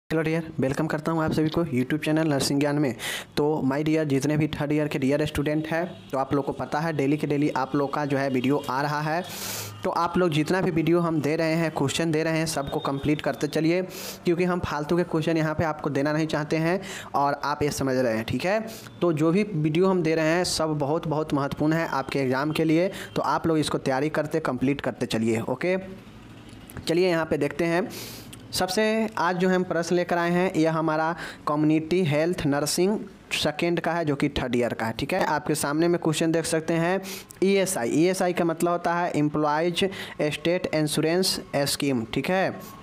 Hello dear, welcome करता हूँ आप सभी को यूट्यूब चैनल नर्सिंग ज्ञान में। तो माय डियर, जितने भी थर्ड ईयर के डियर स्टूडेंट हैं, तो आप लोग को पता है डेली के डेली आप लोग का जो है वीडियो आ रहा है। तो आप लोग जितना भी वीडियो हम दे रहे हैं, क्वेश्चन दे रहे हैं, सबको कंप्लीट करते चलिए, क्योंकि हम फालतू के क्वेश्चन यहाँ पे आपको देना नहीं चाहते हैं और आप ये समझ रहे हैं, ठीक है। तो जो भी वीडियो हम दे रहे हैं सब बहुत बहुत महत्वपूर्ण है आपके एग्ज़ाम के लिए। तो आप लोग इसको तैयारी करते कंप्लीट करते चलिए। ओके, चलिए यहाँ पर देखते हैं। सबसे आज जो हम प्रश्न लेकर आए हैं यह हमारा कम्युनिटी हेल्थ नर्सिंग सेकेंड का है, जो कि थर्ड ईयर का है, ठीक है। आपके सामने में क्वेश्चन देख सकते हैं। ईएसआई का मतलब होता है एम्प्लॉयज स्टेट इंश्योरेंस स्कीम, ठीक है।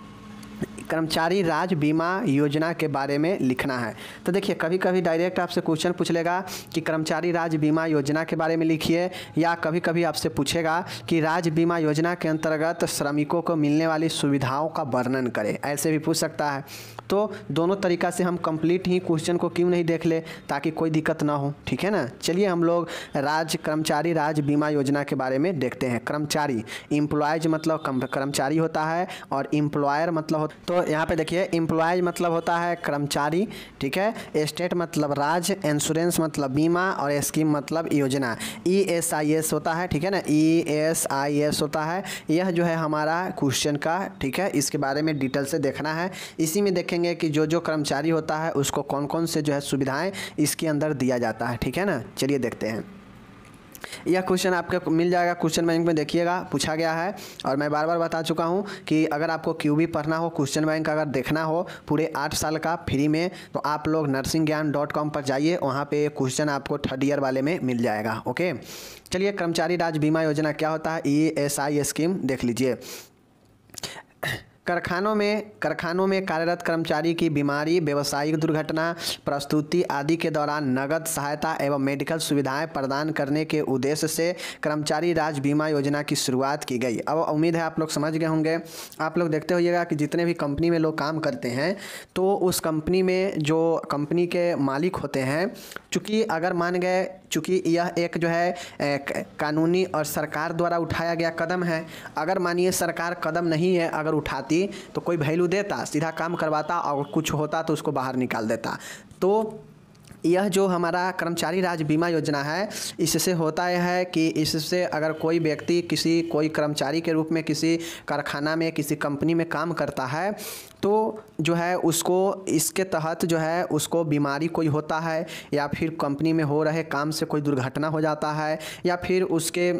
कर्मचारी राज्य बीमा योजना के बारे में लिखना है। तो देखिए, कभी कभी डायरेक्ट आपसे क्वेश्चन पूछ लेगा कि कर्मचारी राज्य बीमा योजना के बारे में लिखिए, या कभी कभी आपसे पूछेगा कि राज्य बीमा योजना के अंतर्गत श्रमिकों को मिलने वाली सुविधाओं का वर्णन करें, ऐसे भी पूछ सकता है। तो दोनों तरीक़ा से हम कंप्लीट ही क्वेश्चन को क्यों नहीं देख ले, ताकि कोई दिक्कत ना हो, ठीक है ना। चलिए हम लोग कर्मचारी राज्य बीमा योजना के बारे में देखते हैं। कर्मचारी, एम्प्लॉयज मतलब कर्मचारी होता है, और एम्प्लॉयर मतलब तो यहाँ पे देखिए, एम्प्लॉयज मतलब होता है कर्मचारी, ठीक है। स्टेट मतलब राज्य, इंश्योरेंस मतलब बीमा, और स्कीम मतलब योजना। ESIS होता है, ठीक है ना, ESIS होता है। यह जो है हमारा क्वेश्चन का, ठीक है, इसके बारे में डिटेल से देखना है। इसी में देखेंगे कि जो कर्मचारी होता है उसको कौन कौन से जो है सुविधाएं इसके अंदर दिया जाता है, ठीक है ना। चलिए देखते हैं। यह क्वेश्चन आपको मिल जाएगा क्वेश्चन बैंक में, देखिएगा पूछा गया है। और मैं बार बार बता चुका हूं कि अगर आपको QB पढ़ना हो, क्वेश्चन बैंक अगर देखना हो पूरे 8 साल का फ्री में, तो आप लोग nursingyan.com पर जाइए, वहां पे क्वेश्चन आपको थर्ड ईयर वाले में मिल जाएगा। ओके, चलिए, कर्मचारी राज्य बीमा योजना क्या होता है, ESI स्कीम देख लीजिए। कारखानों में कार्यरत कर्मचारी की बीमारी, व्यावसायिक दुर्घटना, प्रस्तुति आदि के दौरान नगद सहायता एवं मेडिकल सुविधाएं प्रदान करने के उद्देश्य से कर्मचारी राज्य बीमा योजना की शुरुआत की गई। अब उम्मीद है आप लोग समझ गए होंगे। आप लोग देखते होइएगा कि जितने भी कंपनी में लोग काम करते हैं, तो उस कंपनी में जो कंपनी के मालिक होते हैं, चूँकि अगर मान गए, चूँकि यह एक जो है कानूनी और सरकार द्वारा उठाया गया कदम है। अगर मानिए सरकार कदम नहीं है अगर उठाती, तो कोई वैल्यू देता, सीधा काम करवाता, और कुछ होता तो उसको बाहर निकाल देता। तो यह जो हमारा कर्मचारी राज्य बीमा योजना है, इससे होता यह है कि इससे अगर कोई व्यक्ति कोई कर्मचारी के रूप में किसी कारखाना में, किसी कंपनी में काम करता है, तो जो है उसको इसके तहत जो है उसको बीमारी कोई होता है, या फिर कंपनी में हो रहे काम से कोई दुर्घटना हो जाता है, या फिर उसके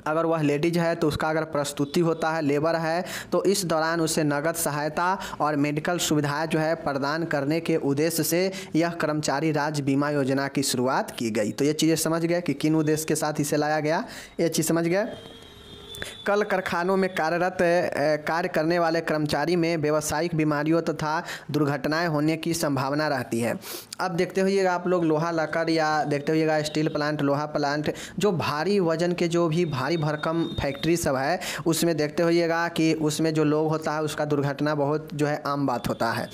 अगर वह लेडीज है तो उसका अगर प्रस्तुति होता है, लेबर है, तो इस दौरान उसे नगद सहायता और मेडिकल सुविधाएं जो है प्रदान करने के उद्देश्य से यह कर्मचारी राज्य बीमा योजना की शुरुआत की गई। तो ये चीज़ें समझ गए कि किन उद्देश्य के साथ इसे लाया गया, ये चीज़ समझ गए। कल कारखानों में कार्य करने वाले कर्मचारी में व्यावसायिक बीमारियों तथा दुर्घटनाएं होने की संभावना रहती है। अब देखते होइएगा आप लोग लोहा लक्कड़, या देखते होइएगा स्टील प्लांट, लोहा प्लांट, जो भारी वजन के जो भी भारी भरकम फैक्ट्री सब है, उसमें देखते होइएगा कि उसमें जो लोग होता है उसका दुर्घटना बहुत जो है आम बात होता है।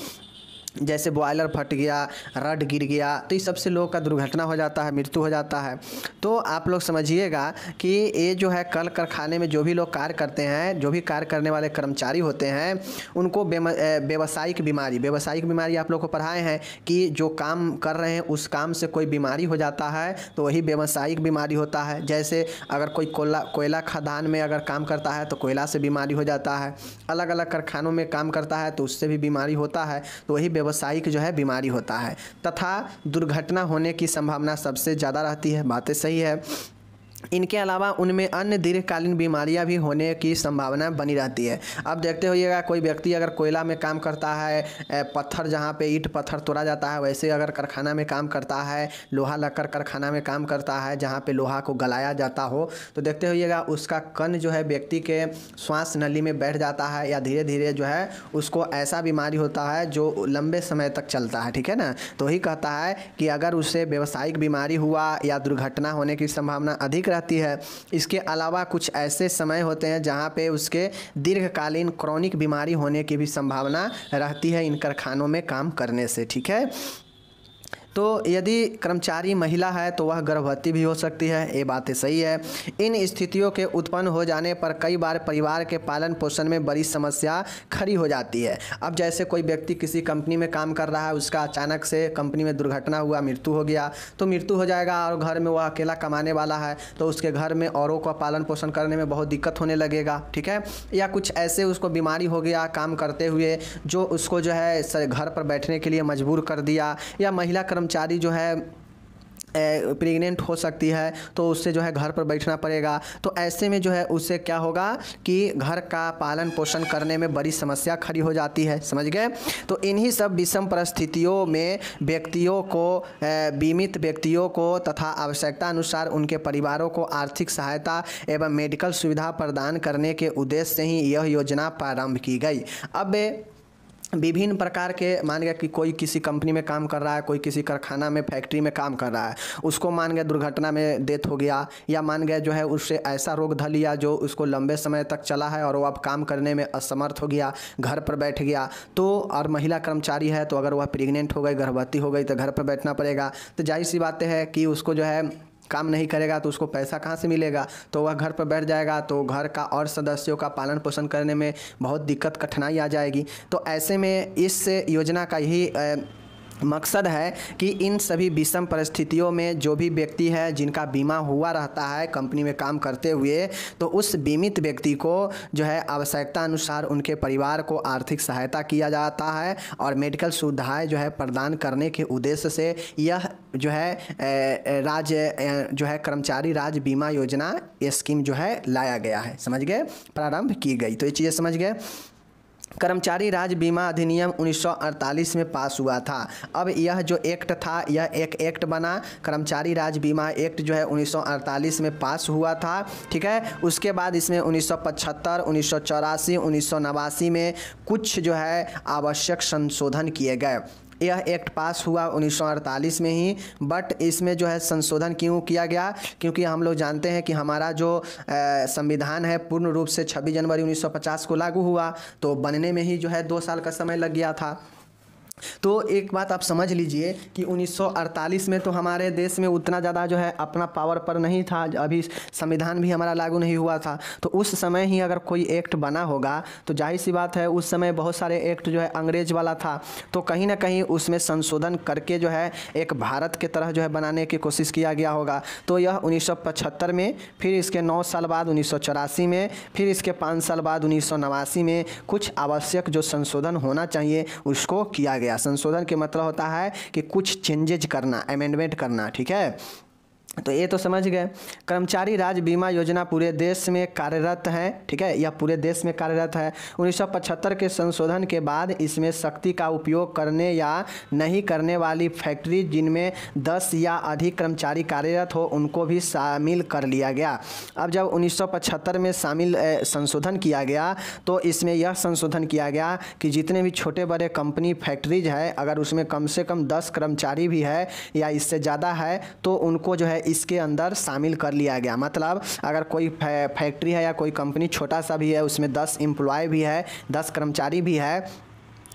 जैसे बॉयलर फट गया, रड गिर गया, तो इस सबसे लोगों का दुर्घटना हो जाता है, मृत्यु हो जाता है। तो आप लोग समझिएगा कि ये जो है कल कारखाने में जो भी लोग कार्य करते हैं, जो भी कार्य करने वाले कर्मचारी होते हैं, उनको व्यावसायिक बीमारी आप लोग को पढ़ाए हैं कि जो काम कर रहे हैं उस काम से कोई बीमारी हो जाता है तो वही व्यावसायिक बीमारी होता है। जैसे अगर कोई कोयला खदान में अगर काम करता है तो कोयला से बीमारी हो जाता है, अलग अलग कारखानों में काम करता है तो उससे भी बीमारी होता है, तो वही व्यावसायिक जो है बीमारी होता है। तथा दुर्घटना होने की संभावना सबसे ज़्यादा रहती है, बातें सही है। इनके अलावा उनमें अन्य दीर्घकालीन बीमारियां भी होने की संभावना बनी रहती है। अब देखते होइएगा कोई व्यक्ति अगर कोयला में काम करता है, पत्थर जहां पे ईंट पत्थर तोड़ा जाता है, वैसे अगर कारखाना में काम करता है, लोहा लक्कड़ कारखाना में काम करता है जहां पे लोहा को गलाया जाता हो, तो देखते होइएगा उसका कण जो है व्यक्ति के श्वास नली में बैठ जाता है, या धीरे धीरे जो है उसको ऐसा बीमारी होता है जो लंबे समय तक चलता है, ठीक है ना। तो वही कहता है कि अगर उसे व्यावसायिक बीमारी हुआ या दुर्घटना होने की संभावना अधिक रहती है। इसके अलावा कुछ ऐसे समय होते हैं जहां पे उसके दीर्घकालीन क्रॉनिक बीमारी होने की भी संभावना रहती है इन कारखानों में काम करने से, ठीक है। तो यदि कर्मचारी महिला है तो वह गर्भवती भी हो सकती है, ये बातें सही है। इन स्थितियों के उत्पन्न हो जाने पर कई बार परिवार के पालन पोषण में बड़ी समस्या खड़ी हो जाती है। अब जैसे कोई व्यक्ति किसी कंपनी में काम कर रहा है, उसका अचानक से कंपनी में दुर्घटना हुआ, मृत्यु हो गया, तो मृत्यु हो जाएगा और घर में वह अकेला कमाने वाला है, तो उसके घर में औरों का पालन पोषण करने में बहुत दिक्कत होने लगेगा, ठीक है। या कुछ ऐसे उसको बीमारी हो गया काम करते हुए जो उसको जो है घर पर बैठने के लिए मजबूर कर दिया, या महिला कर्मचारी जो है प्रेग्नेंट हो सकती है तो उससे जो है घर पर बैठना पड़ेगा। तो ऐसे में जो है उससे क्या होगा कि घर का पालन पोषण करने में बड़ी समस्या खड़ी हो जाती है, समझ गए। तो इन्हीं सब विषम परिस्थितियों में व्यक्तियों को बीमित व्यक्तियों को तथा आवश्यकता अनुसार उनके परिवारों को आर्थिक सहायता एवं मेडिकल सुविधा प्रदान करने के उद्देश्य से ही यह योजना प्रारंभ की गई। अब विभिन्न प्रकार के, मान गया कि कोई किसी कंपनी में काम कर रहा है, कोई किसी कारखाना में फैक्ट्री में काम कर रहा है, उसको मान गया दुर्घटना में डेथ हो गया, या मान गया जो है उससे ऐसा रोग धर लिया जो उसको लंबे समय तक चला है और वो अब काम करने में असमर्थ हो गया, घर पर बैठ गया। तो और महिला कर्मचारी है तो अगर वह प्रेग्नेंट हो गई, गर्भवती हो गई तो घर पर बैठना पड़ेगा। तो जाहिर सी बात है कि उसको जो है काम नहीं करेगा तो उसको पैसा कहाँ से मिलेगा, तो वह घर पर बैठ जाएगा, तो घर का और सदस्यों का पालन पोषण करने में बहुत दिक्कत कठिनाई आ जाएगी। तो ऐसे में इस योजना का यही मकसद है कि इन सभी विषम परिस्थितियों में जो भी व्यक्ति है जिनका बीमा हुआ रहता है कंपनी में काम करते हुए, तो उस बीमित व्यक्ति को जो है आवश्यकता अनुसार उनके परिवार को आर्थिक सहायता किया जाता है और मेडिकल सुविधाएं जो है प्रदान करने के उद्देश्य से यह जो है राज्य जो है कर्मचारी राज्य बीमा योजना ये स्कीम जो है लाया गया है, समझ गए, प्रारंभ की गई। तो ये चीज़ें समझ गए। कर्मचारी राज्य बीमा अधिनियम 1948 में पास हुआ था। अब यह जो एक्ट था यह एक एक्ट बना, कर्मचारी राज्य बीमा एक्ट जो है 1948 में पास हुआ था, ठीक है। उसके बाद इसमें 1975, 1984, 1989 में कुछ जो है आवश्यक संशोधन किए गए। यह एक्ट पास हुआ 1948 में ही, बट इसमें जो है संशोधन क्यों किया गया, क्योंकि हम लोग जानते हैं कि हमारा जो संविधान है पूर्ण रूप से 26 जनवरी 1950 को लागू हुआ, तो बनने में ही जो है 2 साल का समय लग गया था। तो एक बात आप समझ लीजिए कि 1948 में तो हमारे देश में उतना ज़्यादा जो है अपना पावर पर नहीं था, अभी संविधान भी हमारा लागू नहीं हुआ था। तो उस समय ही अगर कोई एक्ट बना होगा तो जाहिर सी बात है उस समय बहुत सारे एक्ट जो है अंग्रेज वाला था, तो कहीं ना कहीं उसमें संशोधन करके जो है एक भारत के तरह जो है बनाने की कोशिश किया गया होगा। तो यह 1975 में, फिर इसके 9 साल बाद 1984 में, फिर इसके 5 साल बाद 1989 में कुछ आवश्यक जो संशोधन होना चाहिए उसको किया गया। संशोधन के मतलब होता है कि कुछ चेंजेज करना, अमेंडमेंट करना, ठीक है। तो ये तो समझ गए। कर्मचारी राज्य बीमा योजना पूरे देश में कार्यरत है, ठीक है, यह पूरे देश में कार्यरत है। 1975 के संशोधन के बाद इसमें शक्ति का उपयोग करने या नहीं करने वाली फैक्ट्री जिनमें 10 या अधिक कर्मचारी कार्यरत हो उनको भी शामिल कर लिया गया। अब जब 1975 में संशोधन किया गया तो इसमें यह संशोधन किया गया कि जितने भी छोटे बड़े कंपनी फैक्ट्रीज है अगर उसमें कम से कम 10 कर्मचारी भी है या इससे ज़्यादा है तो उनको जो है इसके अंदर शामिल कर लिया गया। मतलब अगर कोई फैक्ट्री है या कोई कंपनी छोटा सा भी है, उसमें 10 एम्प्लॉय भी है, 10 कर्मचारी भी है,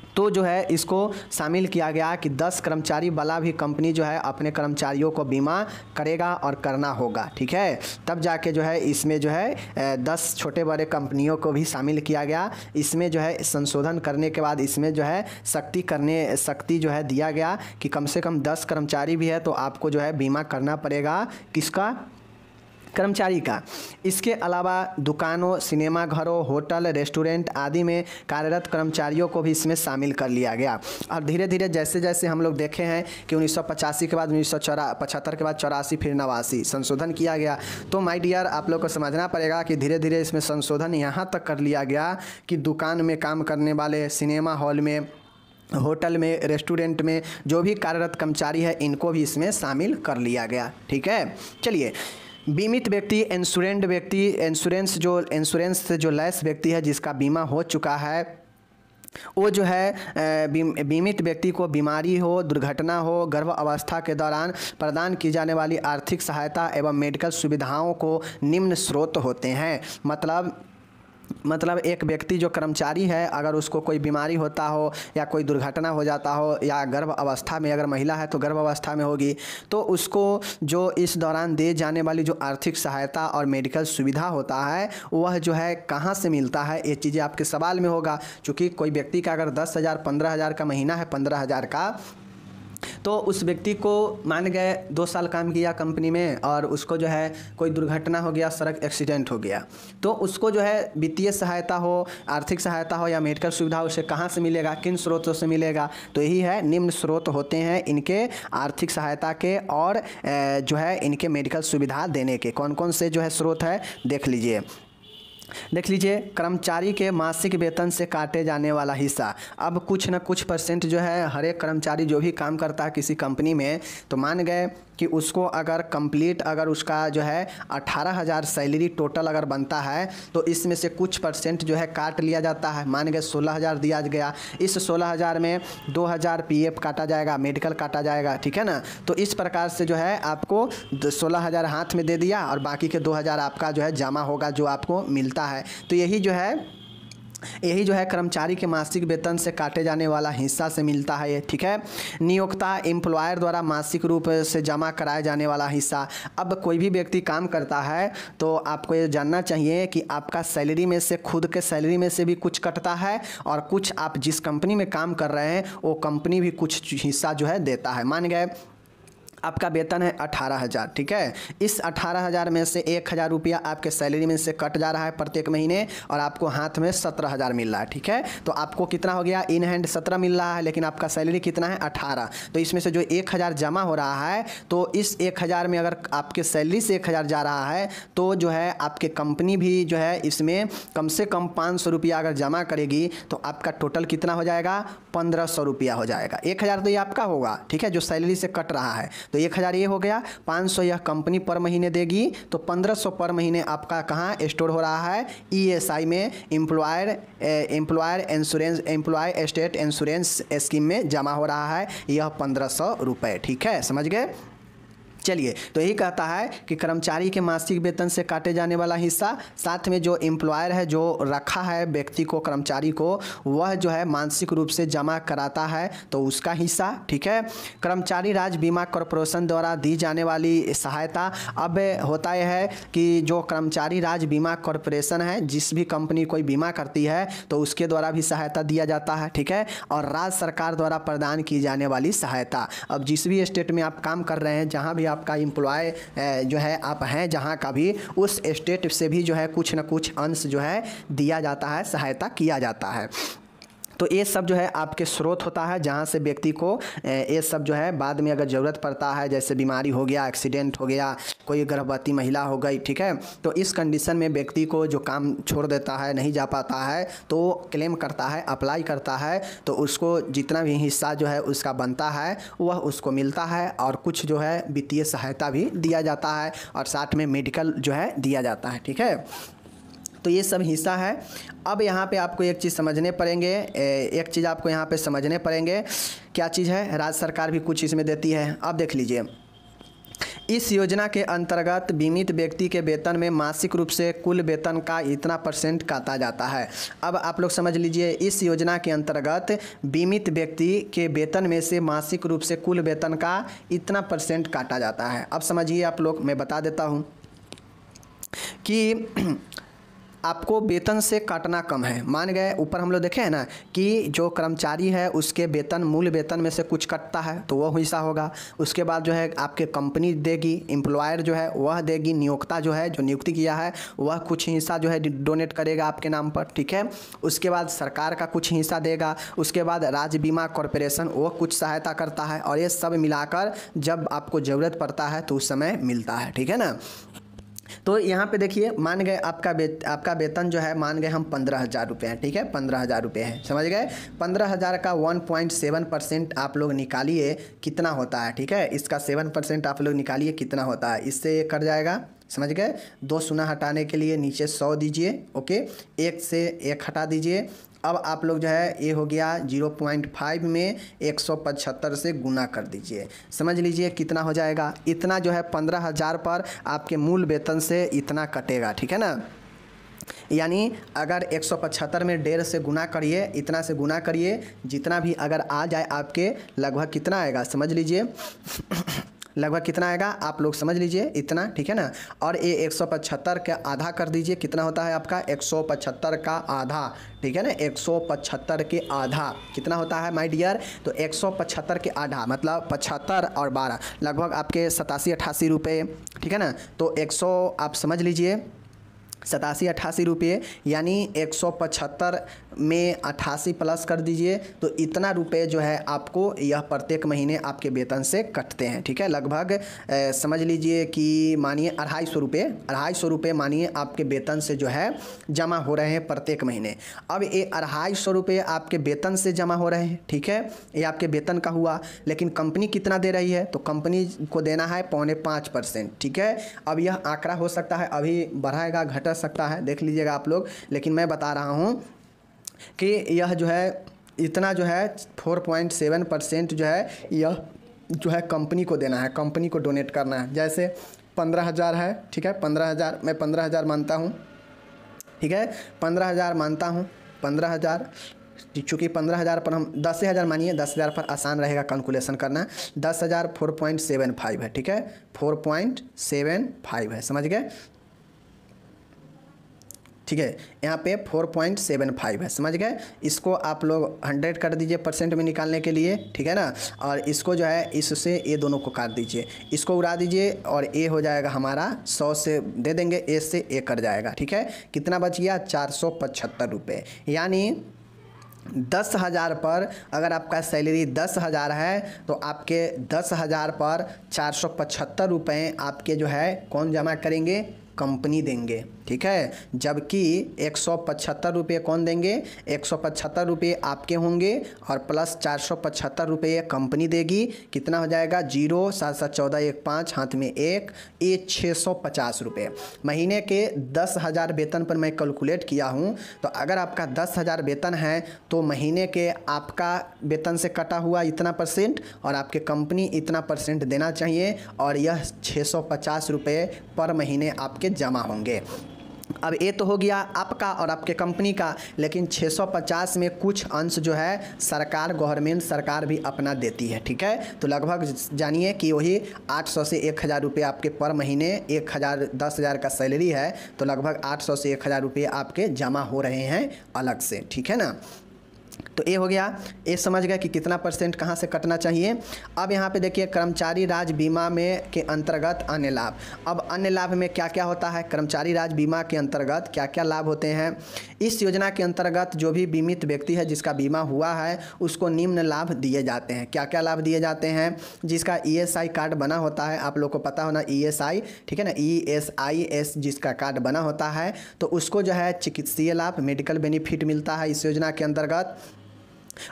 तो जो है इसको शामिल किया गया कि 10 कर्मचारी वाला भी कंपनी जो है अपने कर्मचारियों को बीमा करेगा और करना होगा, ठीक है। तब जाके जो है इसमें जो है 10 छोटे बड़े कंपनियों को भी शामिल किया गया। इसमें जो है संशोधन करने के बाद इसमें जो है सख्ती जो है दिया गया कि कम से कम 10 कर्मचारी भी है तो आपको जो है बीमा करना पड़ेगा, किसका, कर्मचारी का। इसके अलावा दुकानों, सिनेमा घरों, होटल, रेस्टोरेंट आदि में कार्यरत कर्मचारियों को भी इसमें शामिल कर लिया गया। और धीरे धीरे जैसे जैसे हम लोग देखे हैं कि 1985 के बाद 1975 के बाद 84 फिर 89 संशोधन किया गया। तो माय डियर आप लोग को समझना पड़ेगा कि धीरे धीरे इसमें संशोधन यहाँ तक कर लिया गया कि दुकान में काम करने वाले, सिनेमा हॉल में, होटल में, रेस्टोरेंट में जो भी कार्यरत कर्मचारी है इनको भी इसमें शामिल कर लिया गया, ठीक है। चलिए, बीमित व्यक्ति, इंश्योरेंड व्यक्ति, इंश्योरेंस से जो लैस व्यक्ति है जिसका बीमा हो चुका है वो जो है बीमित व्यक्ति को बीमारी हो, दुर्घटना हो, गर्भ अवस्था के दौरान प्रदान की जाने वाली आर्थिक सहायता एवं मेडिकल सुविधाओं को निम्न स्रोत होते हैं। मतलब मतलब एक व्यक्ति जो कर्मचारी है, अगर उसको कोई बीमारी होता हो या कोई दुर्घटना हो जाता हो या गर्भ अवस्था में, अगर महिला है तो गर्भ अवस्था में होगी, तो उसको जो इस दौरान दे जाने वाली जो आर्थिक सहायता और मेडिकल सुविधा होता है वह जो है कहाँ से मिलता है, ये चीज़ें आपके सवाल में होगा। चूँकि कोई व्यक्ति का अगर 10,000 15,000 का महीना है, 15,000 का, तो उस व्यक्ति को मान गए 2 साल काम किया कंपनी में और उसको जो है कोई दुर्घटना हो गया, सड़क एक्सीडेंट हो गया, तो उसको जो है वित्तीय सहायता हो, आर्थिक सहायता हो या मेडिकल सुविधा उसे कहाँ से मिलेगा, किन स्रोतों से मिलेगा? तो यही है, निम्न स्रोत होते हैं इनके आर्थिक सहायता के और जो है इनके मेडिकल सुविधा देने के। कौन कौन से जो है स्रोत है देख लीजिए। कर्मचारी के मासिक वेतन से काटे जाने वाला हिस्सा। अब कुछ न कुछ परसेंट जो है हर एक कर्मचारी जो भी काम करता है किसी कंपनी में, तो मान गए कि उसको अगर कंप्लीट अगर उसका जो है 18,000 सैलरी टोटल अगर बनता है तो इसमें से कुछ परसेंट जो है काट लिया जाता है। मान गए 16,000 दिया गया, इस 16,000 में 2,000 पीएफ काटा जाएगा, मेडिकल काटा जाएगा, ठीक है ना। तो इस प्रकार से जो है आपको 16,000 हाथ में दे दिया और बाकी के 2,000 आपका जो है जमा होगा, जो आपको मिलता है। तो यही जो है कर्मचारी के मासिक वेतन से काटे जाने वाला हिस्सा से मिलता है ये, ठीक है। नियोक्ता एम्प्लॉयर द्वारा मासिक रूप से जमा कराए जाने वाला हिस्सा। अब कोई भी व्यक्ति काम करता है तो आपको ये जानना चाहिए कि आपका सैलरी में से, खुद के सैलरी में से भी कुछ कटता है और कुछ आप जिस कंपनी में काम कर रहे हैं वो कंपनी भी कुछ हिस्सा जो है देता है। मान गए आपका वेतन है 18,000, ठीक है। इस 18,000 में से 1,000 रुपया आपके सैलरी में से कट जा रहा है प्रत्येक महीने और आपको हाथ में 17,000 मिल रहा है, ठीक है। तो आपको कितना हो गया, इन हैंड 17 मिल रहा है, लेकिन आपका सैलरी कितना है 18। तो इसमें से जो 1,000 जमा हो रहा है, तो इस 1,000 में अगर आपके सैलरी से 1,000 जा रहा है तो जो है आपके कंपनी भी जो है इसमें कम से कम 500 रुपया अगर जमा करेगी तो आपका टोटल कितना हो जाएगा, 1,500 रुपया हो जाएगा। 1,000 तो ये आपका होगा, ठीक है, जो सैलरी से कट रहा है। तो 1,000 ये हो गया, 500 यह कंपनी पर महीने देगी, तो 1,500 पर महीने आपका कहाँ स्टोर हो रहा है, ईएसआई में, employer insurance, employ state insurance scheme में जमा हो रहा है यह 1,500 रुपये, ठीक है, समझ गए। चलिए, तो यही कहता है कि कर्मचारी के मासिक वेतन से काटे जाने वाला हिस्सा, साथ में जो एम्प्लॉयर है जो रखा है व्यक्ति को, कर्मचारी को, वह जो है मानसिक रूप से जमा कराता है तो उसका हिस्सा, ठीक है। कर्मचारी राज्य बीमा कॉरपोरेशन द्वारा दी जाने वाली सहायता। अब होता यह है कि जो कर्मचारी राज्य बीमा कॉरपोरेशन है, जिस भी कंपनी कोई बीमा करती है तो उसके द्वारा भी सहायता दिया जाता है, ठीक है। और राज्य सरकार द्वारा प्रदान की जाने वाली सहायता। अब जिस भी स्टेट में आप काम कर रहे हैं, जहाँ भी आपका एम्प्लॉय जो है आप हैं जहाँ का भी, उस स्टेट से भी जो है कुछ न कुछ अंश जो है दिया जाता है, सहायता किया जाता है। तो ये सब जो है आपके स्रोत होता है जहाँ से व्यक्ति को ये सब जो है बाद में अगर ज़रूरत पड़ता है, जैसे बीमारी हो गया, एक्सीडेंट हो गया, कोई गर्भवती महिला हो गई, ठीक है, तो इस कंडीशन में व्यक्ति को जो काम छोड़ देता है, नहीं जा पाता है, तो क्लेम करता है, अप्लाई करता है, तो उसको जितना भी हिस्सा जो है उसका बनता है वह उसको मिलता है और कुछ जो है वित्तीय सहायता भी दिया जाता है और साथ में मेडिकल जो है दिया जाता है, ठीक है। तो ये सब हिस्सा है। अब यहाँ पे आपको एक चीज़ समझने पड़ेंगे, क्या चीज़ है, राज्य सरकार भी कुछ इसमें देती है। अब देख लीजिए, इस योजना के अंतर्गत बीमित व्यक्ति के वेतन में मासिक रूप से कुल वेतन का इतना % काटा जाता है। अब आप लोग समझ लीजिए, इस योजना के अंतर्गत बीमित व्यक्ति के वेतन में से मासिक रूप से कुल वेतन का इतना % काटा जाता है। अब समझिए आप लोग, मैं बता देता हूँ कि आपको वेतन से काटना कम है। मान गए ऊपर हम लोग देखे हैं ना कि जो कर्मचारी है उसके वेतन, मूल वेतन में से कुछ कटता है तो वह हिस्सा होगा। उसके बाद जो है आपके कंपनी देगी, एम्प्लॉयर जो है वह देगी, नियोक्ता जो है, जो नियुक्ति किया है वह कुछ हिस्सा जो है डोनेट करेगा आपके नाम पर, ठीक है। उसके बाद सरकार का कुछ हिस्सा देगा, उसके बाद राज्य बीमा कॉरपोरेशन वो कुछ सहायता करता है और ये सब मिलाकर जब आपको ज़रूरत पड़ता है तो उस समय मिलता है, ठीक है ना। तो यहाँ पे देखिए, मान गए आपका वेतन जो है, मान गए हम 15,000 रुपये हैं, ठीक है, 15,000 रुपये है, समझ गए। 15,000 का 1.7% आप लोग निकालिए कितना होता है, ठीक है। इसका 7% आप लोग निकालिए कितना होता है, इससे कट जाएगा, समझ गए। 2 शून्य हटाने के लिए नीचे 100 दीजिए, ओके, 1 से 1 हटा दीजिए। अब आप लोग जो है ये हो गया 0.5 में 175 से गुना कर दीजिए, समझ लीजिए कितना हो जाएगा। इतना जो है 15,000 पर आपके मूल वेतन से इतना कटेगा, ठीक है ना। यानी अगर 175 में 1.5 से गुना करिए, इतना से गुना करिए, जितना भी अगर आ जाए आपके लगभग कितना आएगा समझ लीजिए लगभग कितना आएगा आप लोग समझ लीजिए इतना, ठीक है ना। और ये 175 का आधा कर दीजिए, कितना होता है आपका 175 का आधा, ठीक है ना। 175 के आधा कितना होता है माय डियर, तो 175 के आधा मतलब 75 और 12 लगभग आपके 87-88 रुपये, ठीक है ना। तो 100 आप समझ लीजिए 87-88 रुपये, यानी 175 में 88 प्लस कर दीजिए तो इतना रुपये जो है आपको यह प्रत्येक महीने आपके वेतन से कटते हैं, ठीक है। लगभग समझ लीजिए कि मानिए 250 रुपये मानिए आपके वेतन से जो है जमा हो रहे हैं प्रत्येक महीने। अब ये 250 रुपये आपके वेतन से जमा हो रहे हैं, ठीक है, ये आपके वेतन का हुआ। लेकिन कंपनी कितना दे रही है, तो कंपनी को देना है 0.5%, ठीक है। अब यह आंकड़ा हो सकता है अभी बढ़ाएगा घटा सकता है, देख लीजिएगा आप लोग, लेकिन मैं बता रहा हूँ कि यह जो है इतना जो है 4.7% जो है यह जो है कंपनी को देना है, कंपनी को डोनेट करना है। जैसे 15,000 है, ठीक है, 15,000 मैं 15,000 मानता हूँ, ठीक है, 15,000 मानता हूँ, 15,000 चूँकि 15,000 पर हम 10,000 मानिए, 10,000 पर आसान रहेगा कैलकुलेशन करना। 10,000 4.75 है, ठीक है, 4.75 है, समझ गए, ठीक है। यहाँ पे 4.75 है, समझ गए। इसको आप लोग 100 कर दीजिए परसेंट में निकालने के लिए, ठीक है ना। और इसको जो है इससे ये दोनों को काट दीजिए, इसको उड़ा दीजिए और ए हो जाएगा हमारा 100 से दे देंगे, ए से ए कट जाएगा, ठीक है। कितना बच गया 475 रुपये, यानी 10,000 पर अगर आपका सैलरी 10,000 है तो आपके 10,000 पर 475 रुपये आपके जो है कौन जमा करेंगे, कंपनी देंगे, ठीक है। जबकि 175 रुपये कौन देंगे, 175 रुपये आपके होंगे और प्लस 475 रुपये कंपनी देगी। कितना हो जाएगा 0 7 7 14 1 5 हाथ में 1, ये 650 रुपये महीने के 10,000 वेतन पर मैं कैलकुलेट किया हूँ। तो अगर आपका 10,000 वेतन है तो महीने के आपका वेतन से कटा हुआ इतना परसेंट और आपके कंपनी इतना परसेंट देना चाहिए, और यह 650 रुपये पर महीने आपके जमा होंगे। अब ये तो हो गया आपका और आपके कंपनी का, लेकिन 650 में कुछ अंश जो है सरकार, गवर्नमेंट सरकार भी अपना देती है, ठीक है। तो लगभग जानिए कि वही 800 से 1,000 रुपये आपके पर महीने, 10,000 का सैलरी है तो लगभग 800 से 1,000 रुपये आपके जमा हो रहे हैं अलग से, ठीक है ना। तो ये हो गया, ये समझ गए कि कितना परसेंट कहाँ से कटना चाहिए। अब यहाँ पे देखिए कर्मचारी राज्य बीमा में के अंतर्गत अन्य लाभ। अब अन्य लाभ में क्या क्या होता है, कर्मचारी राज्य बीमा के अंतर्गत क्या क्या लाभ होते हैं। इस योजना के अंतर्गत जो भी बीमित व्यक्ति है जिसका बीमा हुआ है उसको निम्न लाभ दिए जाते हैं। क्या क्या लाभ दिए जाते हैं, जिसका ESI कार्ड बना होता है, आप लोग को पता होना ESI, ठीक है ना, ESIS जिसका कार्ड बना होता है तो उसको जो है चिकित्सीय लाभ, मेडिकल बेनिफिट मिलता है इस योजना के अंतर्गत।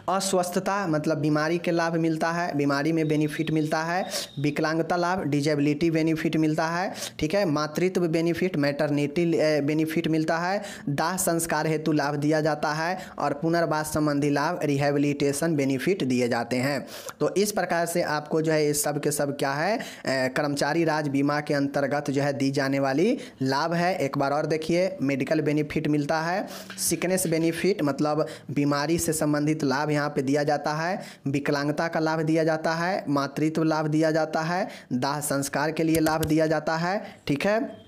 अस्वस्थता मतलब बीमारी के लाभ मिलता है, बीमारी में बेनिफिट मिलता है। विकलांगता लाभ, डिजेबिलिटी बेनिफिट मिलता है, ठीक है। मातृत्व बेनिफिट, मैटरनिटी बेनिफिट मिलता है। दाह संस्कार हेतु लाभ दिया जाता है और पुनर्वास संबंधी लाभ, रिहेबिलिटेशन बेनिफिट दिए जाते हैं। तो इस प्रकार से आपको जो है ये सब के सब क्या है कर्मचारी राज्य बीमा के अंतर्गत जो है दी जाने वाली लाभ है। एक बार और देखिए, मेडिकल बेनिफिट मिलता है, सिकनेस बेनिफिट मतलब बीमारी से संबंधित लाभ यहाँ पे दिया जाता है, विकलांगता का लाभ दिया जाता है, मातृत्व लाभ दिया जाता है, दाह संस्कार के लिए लाभ दिया जाता है, ठीक है।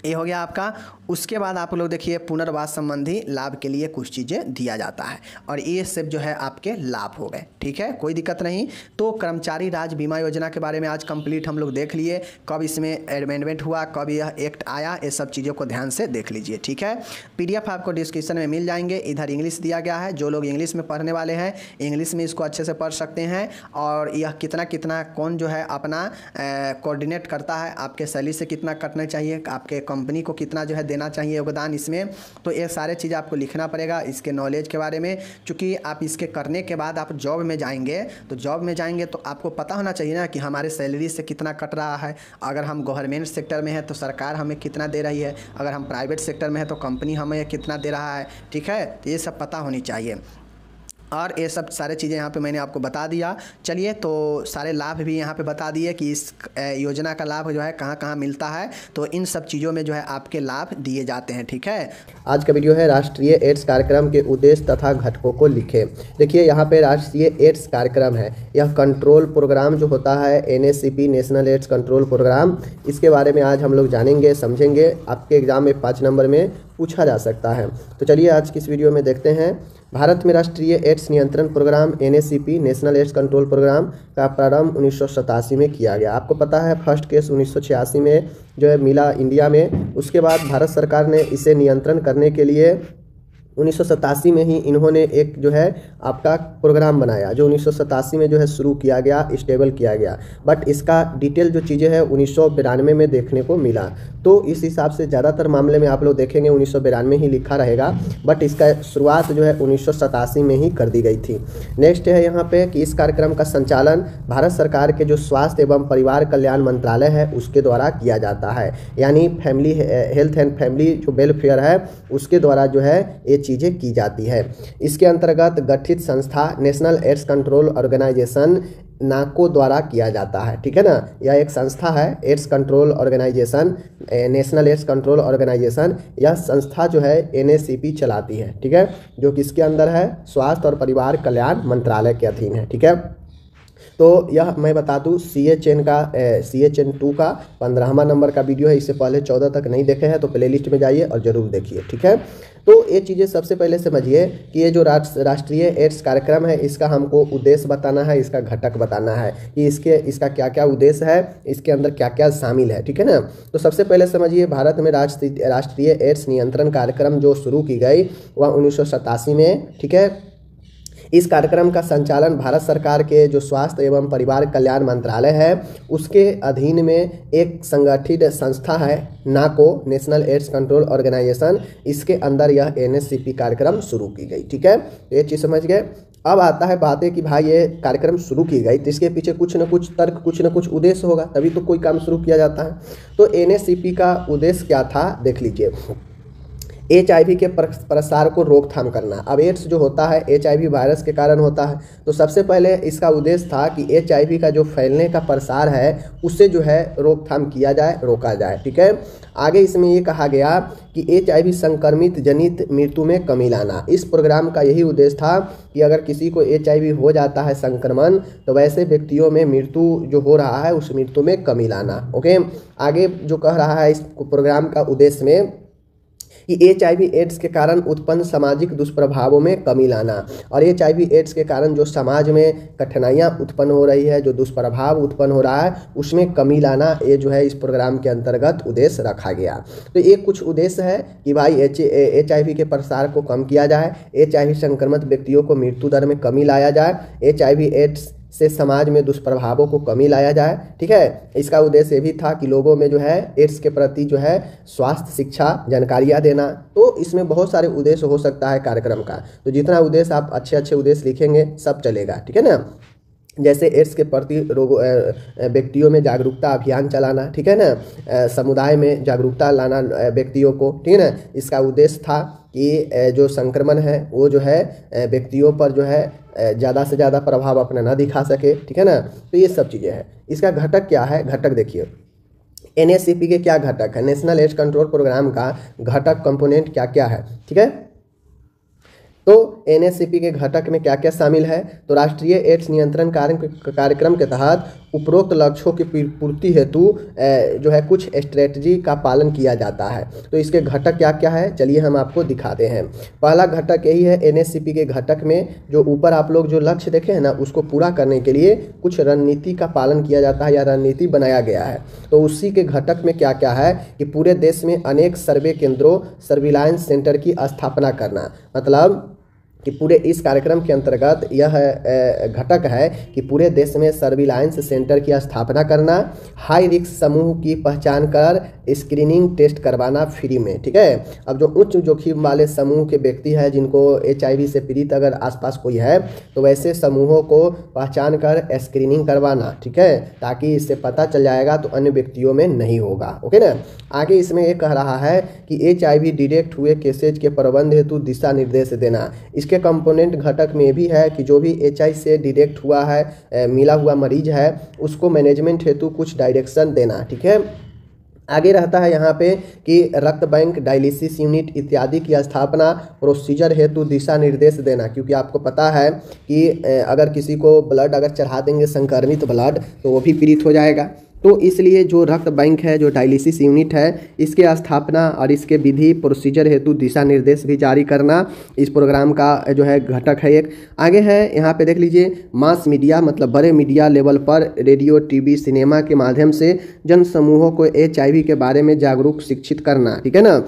ये हो गया आपका। उसके बाद आप लोग देखिए पुनर्वास संबंधी लाभ के लिए कुछ चीज़ें दिया जाता है और ये सब जो है आपके लाभ हो गए, ठीक है, कोई दिक्कत नहीं। तो कर्मचारी राज्य बीमा योजना के बारे में आज कंप्लीट हम लोग देख लिए, कब इसमें एमेंडमेंट हुआ, कब यह एक्ट आया, ये सब चीज़ों को ध्यान से देख लीजिए, ठीक है। PDF आपको डिस्क्रिप्शन में मिल जाएंगे, इधर इंग्लिश दिया गया है, जो लोग इंग्लिश में पढ़ने वाले हैं इंग्लिश में इसको अच्छे से पढ़ सकते हैं। और यह कितना कितना कौन जो है अपना कोऑर्डिनेट करता है, आपके सैलरी से कितना कटना चाहिए, आपके कंपनी को कितना जो है देना चाहिए योगदान इसमें, तो ये सारे चीज़ आपको लिखना पड़ेगा इसके नॉलेज के बारे में। क्योंकि आप इसके करने के बाद आप जॉब में जाएंगे तो आपको पता होना चाहिए ना कि हमारे सैलरी से कितना कट रहा है। अगर हम गवर्नमेंट सेक्टर में है तो सरकार हमें कितना दे रही है, अगर हम प्राइवेट सेक्टर में है तो कंपनी हमें कितना दे रहा है, ठीक है। तो ये सब पता होनी चाहिए। और ये सब सारे चीज़ें यहाँ पे मैंने आपको बता दिया। चलिए, तो सारे लाभ भी यहाँ पे बता दिए कि इस योजना का लाभ जो है कहाँ कहाँ मिलता है। तो इन सब चीज़ों में जो है आपके लाभ दिए जाते हैं। ठीक है, आज का वीडियो है राष्ट्रीय एड्स कार्यक्रम के उद्देश्य तथा घटकों को लिखे। देखिए यहाँ पे राष्ट्रीय एड्स कार्यक्रम है, यह कंट्रोल प्रोग्राम जो होता है NACP national AIDS control programme, इसके बारे में आज हम लोग जानेंगे समझेंगे। आपके एग्जाम में 5 नंबर में पूछा जा सकता है। तो चलिए आज की इस वीडियो में देखते हैं। भारत में राष्ट्रीय एड्स नियंत्रण programme NACP national AIDS control programme का प्रारंभ 1987 में किया गया। आपको पता है फर्स्ट केस 1986 में जो है मिला इंडिया में। उसके बाद भारत सरकार ने इसे नियंत्रण करने के लिए 1987 में ही इन्होंने एक जो है आपका प्रोग्राम बनाया, जो 1987 में जो है शुरू किया गया, स्टेबल किया गया। बट इसका डिटेल जो चीज़ें हैं 1992 में देखने को मिला। तो इस हिसाब से ज़्यादातर मामले में आप लोग देखेंगे 1992 ही लिखा रहेगा, बट इसका शुरुआत जो है 1987 में ही कर दी गई थी। नेक्स्ट है यहाँ पे कि इस कार्यक्रम का संचालन भारत सरकार के जो स्वास्थ्य एवं परिवार कल्याण मंत्रालय है उसके द्वारा किया जाता है, यानी फैमिली हेल्थ एंड फैमिली जो वेलफेयर है उसके द्वारा जो है ये चीज़ें की जाती है। इसके अंतर्गत गठित संस्था नेशनल एड्स कंट्रोल ऑर्गेनाइजेशन नाको द्वारा किया जाता है। ठीक है ना, यह एक संस्था है AIDS control organisation, national AIDS control organisation. यह संस्था जो है NACP चलाती है। ठीक है, जो किसके अंदर है, स्वास्थ्य और परिवार कल्याण मंत्रालय के अधीन है। ठीक है, तो यह मैं बता दूं CHN 2 का 15वां नंबर का वीडियो है। इससे पहले 14 तक नहीं देखे हैं तो प्लेलिस्ट में जाइए और ज़रूर देखिए। ठीक है, तो ये चीज़ें सबसे पहले समझिए कि ये जो राष्ट्रीय एड्स कार्यक्रम है इसका हमको उद्देश्य बताना है, इसका घटक बताना है कि इसका क्या क्या उद्देश्य है, इसके अंदर क्या क्या शामिल है। ठीक है ना, तो सबसे पहले समझिए भारत में राष्ट्रीय एड्स नियंत्रण कार्यक्रम जो शुरू की गई वह 1987 में। ठीक है, इस कार्यक्रम का संचालन भारत सरकार के जो स्वास्थ्य एवं परिवार कल्याण मंत्रालय है उसके अधीन में एक संगठित संस्था है नाको नेशनल एड्स कंट्रोल ऑर्गेनाइजेशन, इसके अंदर यह NACP कार्यक्रम शुरू की गई। ठीक है, ये चीज़ समझ गए। अब आता है बात है कि भाई ये कार्यक्रम शुरू की गई तो इसके पीछे कुछ न कुछ तर्क, कुछ न कुछ उद्देश्य होगा, तभी तो कोई काम शुरू किया जाता है। तो NACP का उद्देश्य क्या था देख लीजिए। HIV के प्रसार को रोकथाम करना। अब एड्स जो होता है HIV वायरस के कारण होता है, तो सबसे पहले इसका उद्देश्य था कि HIV का जो फैलने का प्रसार है उससे जो है रोकथाम किया जाए, रोका जाए। ठीक है, आगे इसमें ये कहा गया कि HIV संक्रमित जनित मृत्यु में कमी लाना। इस प्रोग्राम का यही उद्देश्य था कि अगर किसी को HIV हो जाता है संक्रमण तो वैसे व्यक्तियों में मृत्यु जो हो रहा है उस मृत्यु में कमी लाना। ओके, आगे जो कह रहा है इस प्रोग्राम का उद्देश्य में कि HIV एड्स के कारण उत्पन्न सामाजिक दुष्प्रभावों में कमी लाना, और HIV एड्स के कारण जो समाज में कठिनाइयाँ उत्पन्न हो रही है, जो दुष्प्रभाव उत्पन्न हो रहा है उसमें कमी लाना, ये जो है इस प्रोग्राम के अंतर्गत उद्देश्य रखा गया। तो ये कुछ उद्देश्य है कि भाई HIV के प्रसार को कम किया जाए, HIV संक्रमित व्यक्तियों को मृत्यु दर में कमी लाया जाए, HIV एड्स से समाज में दुष्प्रभावों को कमी लाया जाए। ठीक है, इसका उद्देश्य ये भी था कि लोगों में जो है एड्स के प्रति जो है स्वास्थ्य शिक्षा जानकारियाँ देना। तो इसमें बहुत सारे उद्देश्य हो सकता है कार्यक्रम का, तो जितना उद्देश्य आप अच्छे अच्छे उद्देश्य लिखेंगे सब चलेगा। ठीक है ना, जैसे एड्स के प्रति व्यक्तियों में जागरूकता अभियान चलाना। ठीक है ना, समुदाय में जागरूकता लाना व्यक्तियों को। ठीक है ना, इसका उद्देश्य था कि जो संक्रमण है वो जो है व्यक्तियों पर जो है ज़्यादा से ज़्यादा प्रभाव अपना ना दिखा सके। ठीक है ना, तो ये सब चीज़ें हैं। इसका घटक क्या है, घटक देखिए NACP के क्या घटक है, नेशनल एड्स कंट्रोल प्रोग्राम का घटक कंपोनेंट क्या क्या है। ठीक है, तो NACP के घटक में क्या क्या शामिल है, तो राष्ट्रीय एड्स नियंत्रण कार्यक्रम के तहत उपरोक्त लक्ष्यों की पूर्ति हेतु जो है कुछ स्ट्रेटजी का पालन किया जाता है। तो इसके घटक क्या क्या है चलिए हम आपको दिखाते हैं। पहला घटक यही है, NACP के घटक में जो ऊपर आप लोग जो लक्ष्य देखे हैं ना उसको पूरा करने के लिए कुछ रणनीति का पालन किया जाता है या रणनीति बनाया गया है। तो उसी के घटक में क्या क्या है कि पूरे देश में अनेक सर्वे केंद्रों सर्विलांस सेंटर की स्थापना करना, मतलब कि पूरे इस कार्यक्रम के अंतर्गत यह घटक है कि पूरे देश में सर्विलांस सेंटर की स्थापना करना, हाई रिस्क समूह की पहचान कर स्क्रीनिंग टेस्ट करवाना फ्री में। ठीक है, अब जो उच्च जोखिम वाले समूह के व्यक्ति हैं जिनको HIV से पीड़ित अगर आसपास कोई है तो वैसे समूहों को पहचान कर स्क्रीनिंग करवाना। ठीक है, ताकि इससे पता चल जाएगा तो अन्य व्यक्तियों में नहीं होगा। ओके ना, आगे इसमें ये कह रहा है कि HIV डिटेक्ट हुए केसेज के प्रबंध हेतु दिशा निर्देश देना। इसके इसके कंपोनेंट घटक में भी है कि जो भी एचआई से डिटेक्ट हुआ है, मिला हुआ मरीज है, उसको मैनेजमेंट हेतु कुछ डायरेक्शन देना। ठीक है, आगे रहता है यहाँ पे कि रक्त बैंक, डायलिसिस यूनिट इत्यादि की स्थापना, प्रोसीजर हेतु दिशा निर्देश देना, क्योंकि आपको पता है कि अगर किसी को ब्लड अगर चढ़ा देंगे संक्रमित ब्लड तो वो भी पीड़ित हो जाएगा। तो इसलिए जो रक्त बैंक है, जो डायलिसिस यूनिट है, इसके स्थापना और इसके विधि प्रोसीजर हेतु दिशा निर्देश भी जारी करना इस प्रोग्राम का जो है घटक है एक। आगे है यहाँ पे देख लीजिए, मास मीडिया मतलब बड़े मीडिया लेवल पर रेडियो, टीवी, सिनेमा के माध्यम से जन समूहों को एचआईवी के बारे में जागरूक शिक्षित करना। ठीक है ना,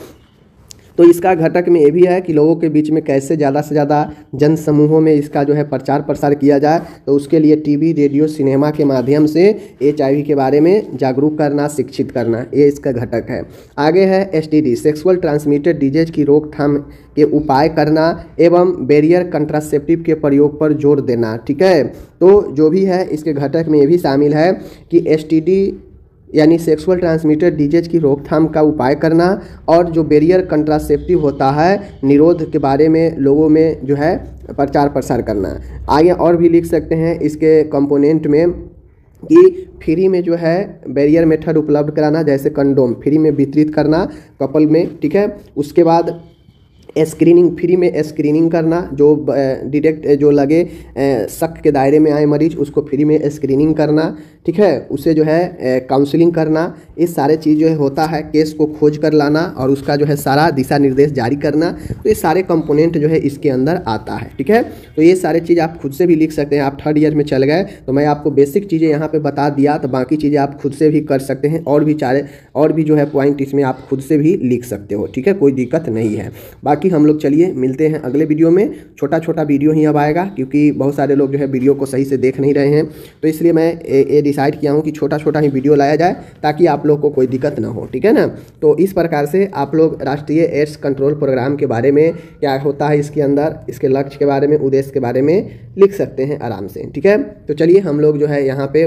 तो इसका घटक में ये भी है कि लोगों के बीच में कैसे ज़्यादा से ज़्यादा जन समूहों में इसका जो है प्रचार प्रसार किया जाए, तो उसके लिए टीवी, रेडियो, सिनेमा के माध्यम से एचआईवी के बारे में जागरूक करना, शिक्षित करना, ये इसका घटक है। आगे है एसटीडी, सेक्सुअल ट्रांसमिटेड डिजीज की रोकथाम के उपाय करना एवं बैरियर कंट्रासेप्टिव के प्रयोग पर जोर देना। ठीक है, तो जो भी है इसके घटक में ये भी शामिल है कि एसटीडी यानी सेक्सुअल ट्रांसमिटेड डिजीज की रोकथाम का उपाय करना और जो बैरियर कंट्रासेप्टिव होता है, निरोध के बारे में लोगों में जो है प्रचार प्रसार करना। आगे और भी लिख सकते हैं इसके कंपोनेंट में कि फ्री में जो है बैरियर मेथड उपलब्ध कराना, जैसे कंडोम फ्री में वितरित करना कपल में। ठीक है, उसके बाद स्क्रीनिंग, फ्री में स्क्रीनिंग करना, जो डिटेक्ट जो लगे शक के दायरे में आए मरीज, उसको फ्री में स्क्रीनिंग करना। ठीक है, उसे जो है काउंसलिंग करना, ये सारे चीज़ जो है होता है, केस को खोज कर लाना और उसका जो है सारा दिशा निर्देश जारी करना। तो ये सारे कंपोनेंट जो है इसके अंदर आता है। ठीक है, तो ये सारे चीज़ आप खुद से भी लिख सकते हैं। आप थर्ड ईयर में चल गए तो मैं आपको बेसिक चीज़ें यहाँ पे बता दिया, तो बाकी चीज़ें आप खुद से भी कर सकते हैं, और भी जो है पॉइंट इसमें आप खुद से भी लिख सकते हो। ठीक है, कोई दिक्कत नहीं है। बाकी हम लोग चलिए मिलते हैं अगले वीडियो में। छोटा छोटा वीडियो ही अब आएगा, क्योंकि बहुत सारे लोग जो है वीडियो को सही से देख नहीं रहे हैं, तो इसलिए मैं ये डिसाइड किया हूँ कि छोटा छोटा ही वीडियो लाया जाए ताकि आप लोग को कोई दिक्कत ना हो। ठीक है ना, तो इस प्रकार से आप लोग राष्ट्रीय एड्स कंट्रोल प्रोग्राम के बारे में, क्या होता है इसके अंदर, इसके लक्ष्य के बारे में, उद्देश्य के बारे में लिख सकते हैं आराम से। ठीक है, तो चलिए हम लोग जो है यहाँ पे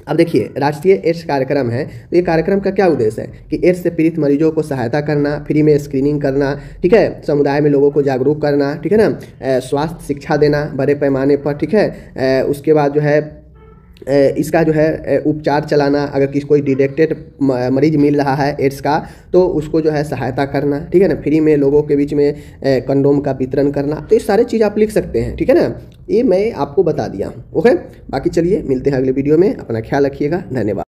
अब देखिए, राष्ट्रीय एड्स कार्यक्रम है, तो ये कार्यक्रम का क्या उद्देश्य है कि एड्स से पीड़ित मरीजों को सहायता करना, फ्री में स्क्रीनिंग करना। ठीक है, समुदाय में लोगों को जागरूक करना। ठीक है ना, स्वास्थ्य शिक्षा देना बड़े पैमाने पर। ठीक है, उसके बाद जो है इसका जो है उपचार चलाना, अगर किसी कोई डिटेक्टेड मरीज मिल रहा है एड्स का तो उसको जो है सहायता करना। ठीक है ना, फ्री में लोगों के बीच में कंडोम का वितरण करना। तो ये सारे चीज़ आप लिख सकते हैं। ठीक है ना, ये मैं आपको बता दिया हूँ। ओके, बाकी चलिए मिलते हैं अगले वीडियो में। अपना ख्याल रखिएगा, धन्यवाद।